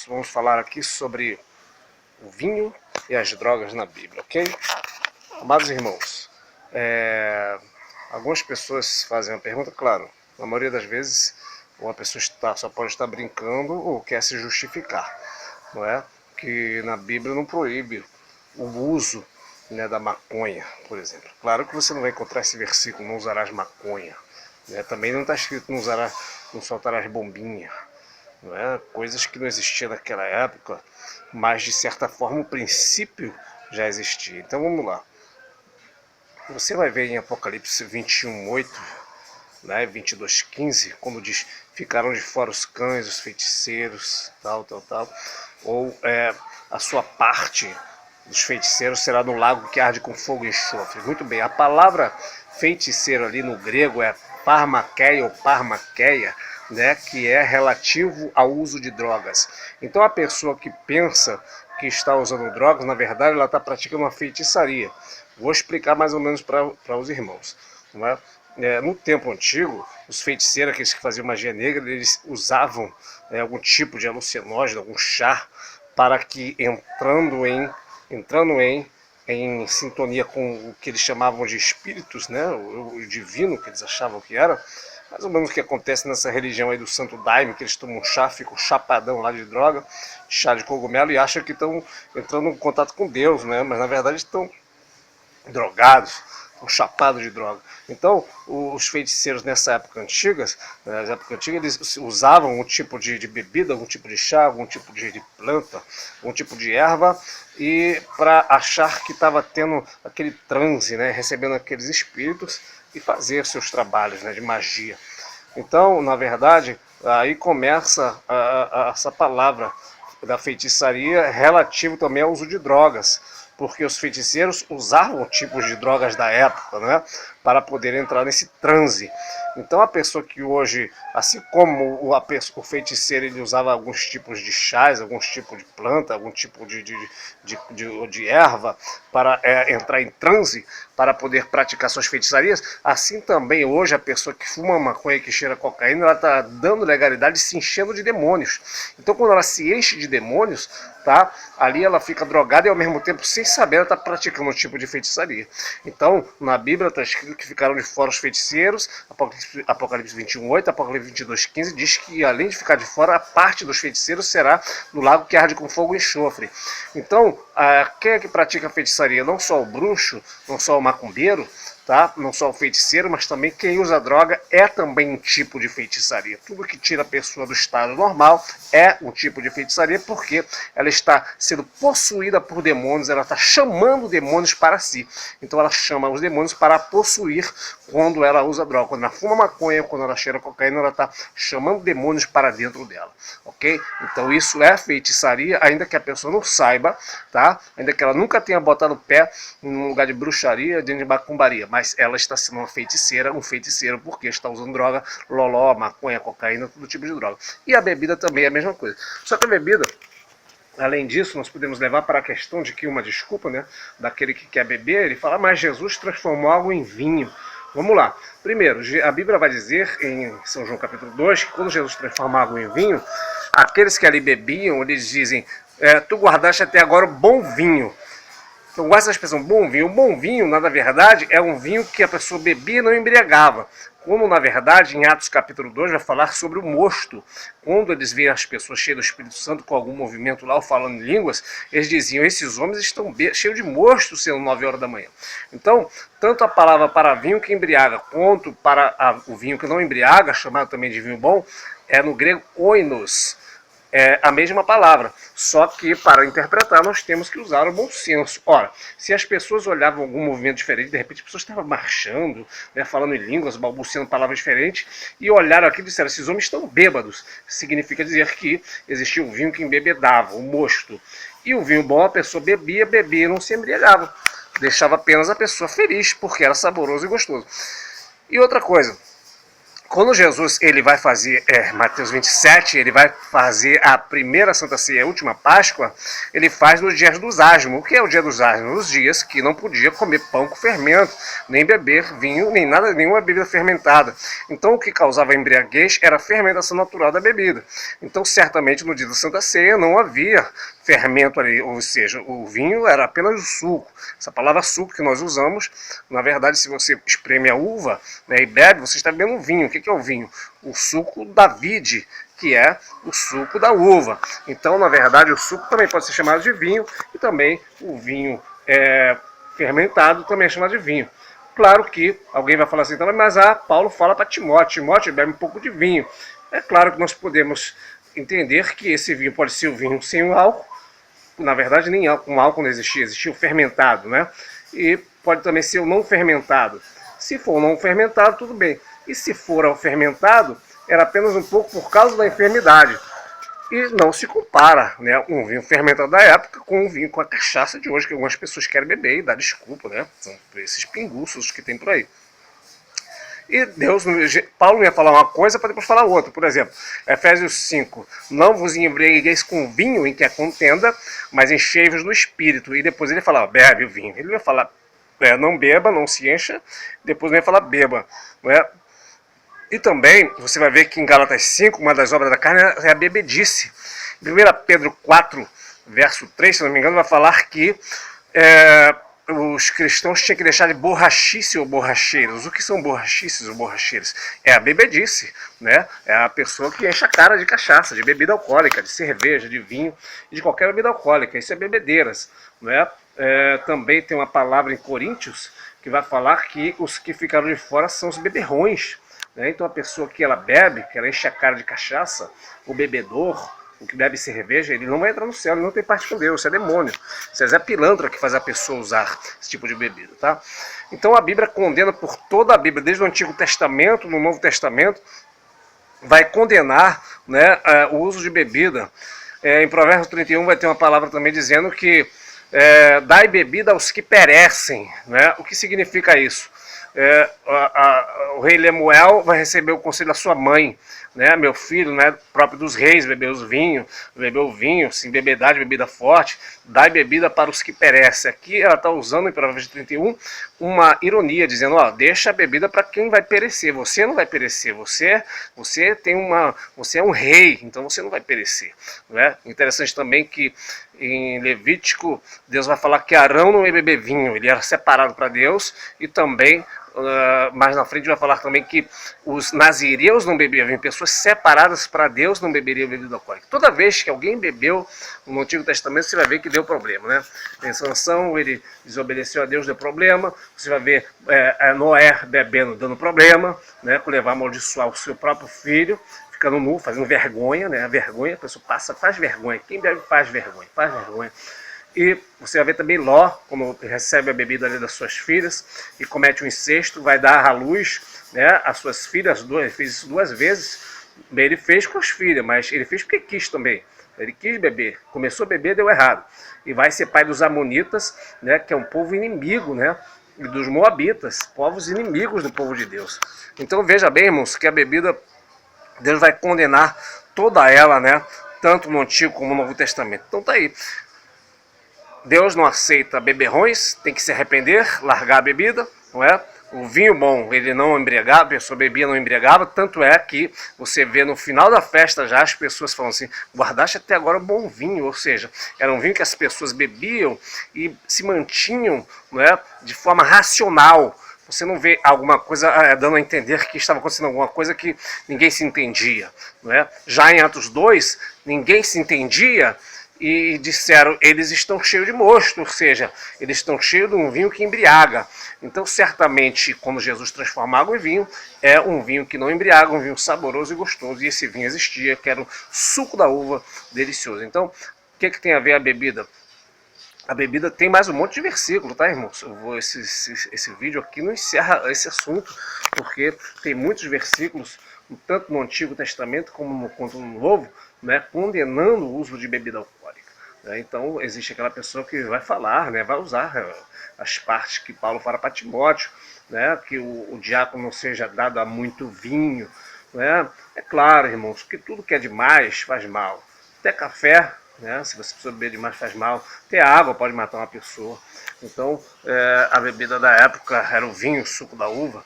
irmãos, vamos falar aqui sobre o vinho e as drogas na Bíblia, ok? Amados irmãos, algumas pessoas fazem a pergunta, claro, na maioria das vezes uma pessoa só pode estar brincando ou quer se justificar, não é? Que na Bíblia não proíbe o uso, né, da maconha, por exemplo. Claro que você não vai encontrar esse versículo, não usarás maconha, né? Também não está escrito não soltarás bombinha, não é? Coisas que não existiam naquela época, mas de certa forma o princípio já existia. Então vamos lá. Você vai ver em Apocalipse 21:8, né, 22:15, quando diz: ficaram de fora os cães, os feiticeiros, tal, ou a sua parte dos feiticeiros será no lago que arde com fogo e enxofre. Muito bem, a palavra feiticeiro ali no grego é parmakeia ou parmakeia, né, que é relativo ao uso de drogas. Então a pessoa que pensa que está usando drogas, na verdade ela está praticando uma feitiçaria. Vou explicar mais ou menos para os irmãos. Não é? No tempo antigo, os feiticeiros, aqueles que faziam magia negra, eles usavam algum tipo de alucinógeno, algum chá, para que entrando em sintonia com o que eles chamavam de espíritos, né, o divino que eles achavam que era, mais ou menos o que acontece nessa religião aí do Santo Daime, que eles tomam um chá, ficam chapadão lá de droga, chá de cogumelo, e acham que estão entrando em contato com Deus, né, mas na verdade estão drogados, chapados de droga. Então, os feiticeiros nessa época antiga, eles usavam um tipo de bebida, algum tipo de chá, algum tipo de planta, algum tipo de erva, e para achar que estava tendo aquele transe, né, recebendo aqueles espíritos e fazer seus trabalhos, né, de magia. Então, na verdade, aí começa essa palavra da feitiçaria relativo também ao uso de drogas, porque os feiticeiros usavam tipos de drogas da época, né, para poder entrar nesse transe. Então a pessoa que hoje, assim como o feiticeiro ele usava alguns tipos de chás, alguns tipos de planta, algum tipo de erva para entrar em transe, para poder praticar suas feitiçarias, assim também hoje a pessoa que fuma maconha, que cheira cocaína, ela está dando legalidade, se enchendo de demônios. Então quando ela se enche de demônios, tá, ali ela fica drogada e ao mesmo tempo, sem saber, ela está praticando um tipo de feitiçaria. Então na Bíblia está escrito que ficaram de fora os feiticeiros. Apocalipse 21:8, Apocalipse 22:15 diz que além de ficar de fora, a parte dos feiticeiros será no lago que arde com fogo e enxofre. Então, quem é que pratica feitiçaria? Não só o bruxo, não só o macumbeiro, tá? Não só o feiticeiro, mas também quem usa droga é também um tipo de feitiçaria. Tudo que tira a pessoa do estado normal é um tipo de feitiçaria, porque ela está sendo possuída por demônios, ela está chamando demônios para si. Então ela chama os demônios para possuir quando ela usa droga. Quando ela fuma maconha, quando ela cheira cocaína, ela está chamando demônios para dentro dela, ok? Então isso é feitiçaria, ainda que a pessoa não saiba, tá? Ainda que ela nunca tenha botado o pé num lugar de bruxaria, de macumbaria, mas ela está sendo uma feiticeira, um feiticeiro, porque está usando droga, loló, maconha, cocaína, todo tipo de droga. E a bebida também é a mesma coisa. Só que a bebida, além disso, nós podemos levar para a questão de que uma desculpa, né, daquele que quer beber, ele fala, mas Jesus transformou algo em vinho. Vamos lá. Primeiro, a Bíblia vai dizer em São João capítulo 2 que quando Jesus transforma água em vinho, aqueles que ali bebiam, eles dizem, tu guardaste até agora o bom vinho. Eu gosto da expressão bom vinho. O bom vinho, na verdade, é um vinho que a pessoa bebia e não embriagava. Como, na verdade, em Atos capítulo 2 vai falar sobre o mosto. Quando eles veem as pessoas cheias do Espírito Santo com algum movimento lá ou falando em línguas, eles diziam, esses homens estão cheios de mosto, sendo 9 horas da manhã. Então, tanto a palavra para vinho que embriaga, quanto para o vinho que não embriaga, chamado também de vinho bom, é no grego oinos. É a mesma palavra, só que para interpretar nós temos que usar o bom senso. Ora, se as pessoas olhavam algum movimento diferente, de repente as pessoas estavam marchando, né, falando em línguas, balbuciando palavras diferentes, e olharam aqui e disseram, esses homens estão bêbados. Significa dizer que existia um vinho que embebedava, o mosto. E o vinho bom, a pessoa bebia e não se embriagava. Deixava apenas a pessoa feliz, porque era saboroso e gostoso. E outra coisa, quando Jesus ele vai fazer, Mateus 27, ele vai fazer a primeira Santa Ceia, a última Páscoa, ele faz nos dias dos ázimos. O que é o dia dos ázimos? Os dias que não podia comer pão com fermento, nem beber vinho, nem nada, nenhuma bebida fermentada. Então o que causava embriaguez era a fermentação natural da bebida. Então certamente no dia da Santa Ceia não havia fermento ali, ou seja, o vinho era apenas o suco. Essa palavra suco que nós usamos, na verdade, se você espreme a uva, né, e bebe, você está bebendo vinho. O que é o vinho? O suco da vide, que é o suco da uva. Então, na verdade, o suco também pode ser chamado de vinho, e também o vinho fermentado também é chamado de vinho. Claro que alguém vai falar assim, mas Paulo fala para Timóteo, bebe um pouco de vinho. É claro que nós podemos entender que esse vinho pode ser o vinho sem o álcool. Na verdade, nem com álcool não existia o fermentado, né? E pode também ser o não fermentado. Se for o não fermentado, tudo bem. E se for o fermentado, era apenas um pouco por causa da enfermidade. E não se compara, né, um vinho fermentado da época com um vinho com a cachaça de hoje, que algumas pessoas querem beber e dá desculpa, né? São esses pinguços que tem por aí. E Paulo ia falar uma coisa para depois falar outra. Por exemplo, Efésios 5, não vos embriagueis com vinho em que é contenda, mas enchei-vos do Espírito. E depois ele fala, bebe o vinho. Ele vai falar, não beba, não se encha. Depois ele vai falar, beba. Não é? E também, você vai ver que em Gálatas 5, uma das obras da carne é a bebedice. Em 1 Pedro 4, verso 3, se não me engano, vai falar que os cristãos tinham que deixar de borrachice ou borracheiros. O que são borrachices ou borracheiros? É a bebedice, né? É a pessoa que enche a cara de cachaça, de bebida alcoólica, de cerveja, de vinho e de qualquer bebida alcoólica. Isso é bebedeiras, né? Também tem uma palavra em Coríntios que vai falar que os que ficaram de fora são os beberrões, né? Então a pessoa que ela bebe, que ela enche a cara de cachaça, o bebedor, o que bebe cerveja, ele não vai entrar no céu, ele não tem parte com Deus, isso é demônio. Isso é Zé Pilantra que faz a pessoa usar esse tipo de bebida, tá? Então a Bíblia condena por toda a Bíblia, desde o Antigo Testamento, no Novo Testamento, vai condenar, né, o uso de bebida. Em Provérbios 31 vai ter uma palavra também dizendo que dai bebida aos que perecem, né? O que significa isso? O rei Lemuel vai receber o conselho da sua mãe, né? Meu filho, né, próprio dos reis, bebeu o vinho, sem bebedade, bebida forte, dai bebida para os que perecem. Aqui ela está usando em Provérbios 31 uma ironia, dizendo, deixa a bebida para quem vai perecer, você não vai perecer, você é um rei, então você não vai perecer, né? Interessante também que em Levítico, Deus vai falar que Arão não ia beber vinho, ele era separado para Deus, e também mais na frente vai falar também que os nazireus não bebiam vinho, pessoas separadas para Deus não beberiam bebida alcoólica. Toda vez que alguém bebeu no Antigo Testamento, você vai ver que deu problema, né? Em Sansão, ele desobedeceu a Deus, deu problema. Você vai ver Noé bebendo, dando problema, né? Por levar a amaldiçoar o seu próprio filho, ficando nu, fazendo vergonha, né? A vergonha, a pessoa faz vergonha. Quem bebe faz vergonha, faz vergonha. E você vai ver também Ló, quando recebe a bebida ali das suas filhas e comete um incesto, vai dar à luz, né, as suas filhas, ele fez isso 2 vezes. Ele fez com as filhas, mas ele fez porque quis também. Ele quis beber, começou a beber, deu errado. E vai ser pai dos Amonitas, né, que é um povo inimigo, né, e dos Moabitas, povos inimigos do povo de Deus. Então veja bem, irmãos, que a bebida, Deus vai condenar toda ela, né, tanto no Antigo como no Novo Testamento. Então tá aí. Deus não aceita beberrões, tem que se arrepender, largar a bebida, não é? O vinho bom, ele não embriagava, a pessoa bebia, não embriagava, tanto é que você vê no final da festa já as pessoas falando assim, guardaste até agora um bom vinho, ou seja, era um vinho que as pessoas bebiam e se mantinham, não é, de forma racional. Você não vê alguma coisa dando a entender que estava acontecendo alguma coisa que ninguém se entendia, não é? Já em Atos 2, ninguém se entendia, e disseram, eles estão cheios de mosto, ou seja, eles estão cheios de um vinho que embriaga. Então, certamente, quando Jesus transforma água em vinho, é um vinho que não embriaga, um vinho saboroso e gostoso. E esse vinho existia, que era o suco da uva delicioso. Então, o que tem a ver a bebida? A bebida tem mais um monte de versículo, tá, irmãos? Esse vídeo aqui não encerra esse assunto, porque tem muitos versículos, tanto no Antigo Testamento como no Novo, né, condenando o uso de bebida alcoólica. né? Então existe aquela pessoa que vai falar, né, vai usar as partes que Paulo fala para Timóteo, né, que o diácono não seja dado a muito vinho, né? É claro, irmãos, que tudo que é demais faz mal. Até café, né, se você beber demais faz mal. Até água pode matar uma pessoa. Então, a bebida da época era o vinho, o suco da uva.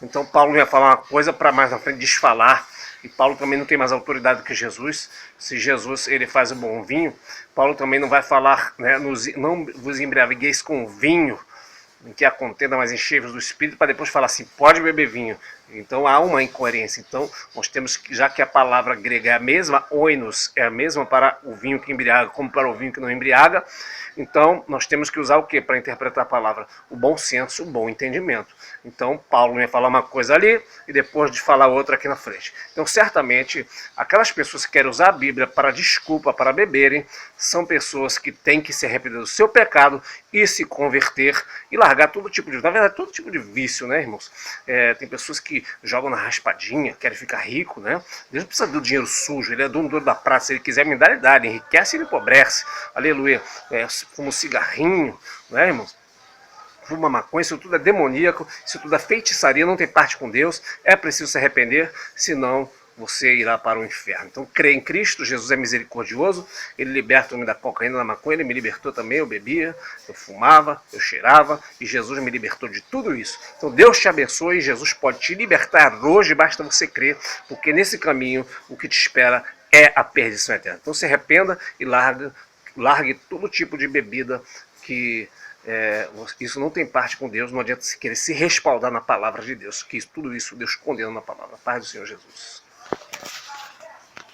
Então Paulo ia falar uma coisa para mais na frente desfalar. E Paulo também não tem mais autoridade que Jesus. Se Jesus ele faz o bom vinho, Paulo também não vai falar, né, não vos embriagueis com vinho, em que a contenda, mas enchei-vos do Espírito, para depois falar assim, pode beber vinho. Então há uma incoerência. Então nós temos que, já que a palavra grega é a mesma, oinos, é a mesma para o vinho que embriaga como para o vinho que não embriaga, então nós temos que usar o que para interpretar a palavra? O bom senso, o bom entendimento. Então Paulo ia falar uma coisa ali e depois de falar outra aqui na frente. Então certamente aquelas pessoas que querem usar a Bíblia para desculpa, para beberem, são pessoas que têm que se arrepender do seu pecado e se converter e largar todo tipo de, na verdade, todo tipo de vício, né, irmãos? Tem pessoas que jogam na raspadinha, querem ficar rico, né? Deus não precisa do dinheiro sujo, ele é dono da prata, se ele quiser me dar, ele dá, ele enriquece e ele empobrece, aleluia. Fuma um cigarrinho, né, irmãos? Fuma maconha, isso tudo é demoníaco, isso tudo é feitiçaria, não tem parte com Deus, é preciso se arrepender, senão você irá para o inferno. Então crê em Cristo, Jesus é misericordioso, ele liberta o homem da cocaína, da maconha, ele me libertou também, eu bebia, eu fumava, eu cheirava, e Jesus me libertou de tudo isso. Então Deus te abençoe, Jesus pode te libertar hoje, basta você crer, porque nesse caminho o que te espera é a perdição eterna. Então se arrependa e largue todo tipo de bebida que isso não tem parte com Deus, não adianta se querer se respaldar na palavra de Deus, que tudo isso Deus condena na palavra. Paz do Senhor Jesus.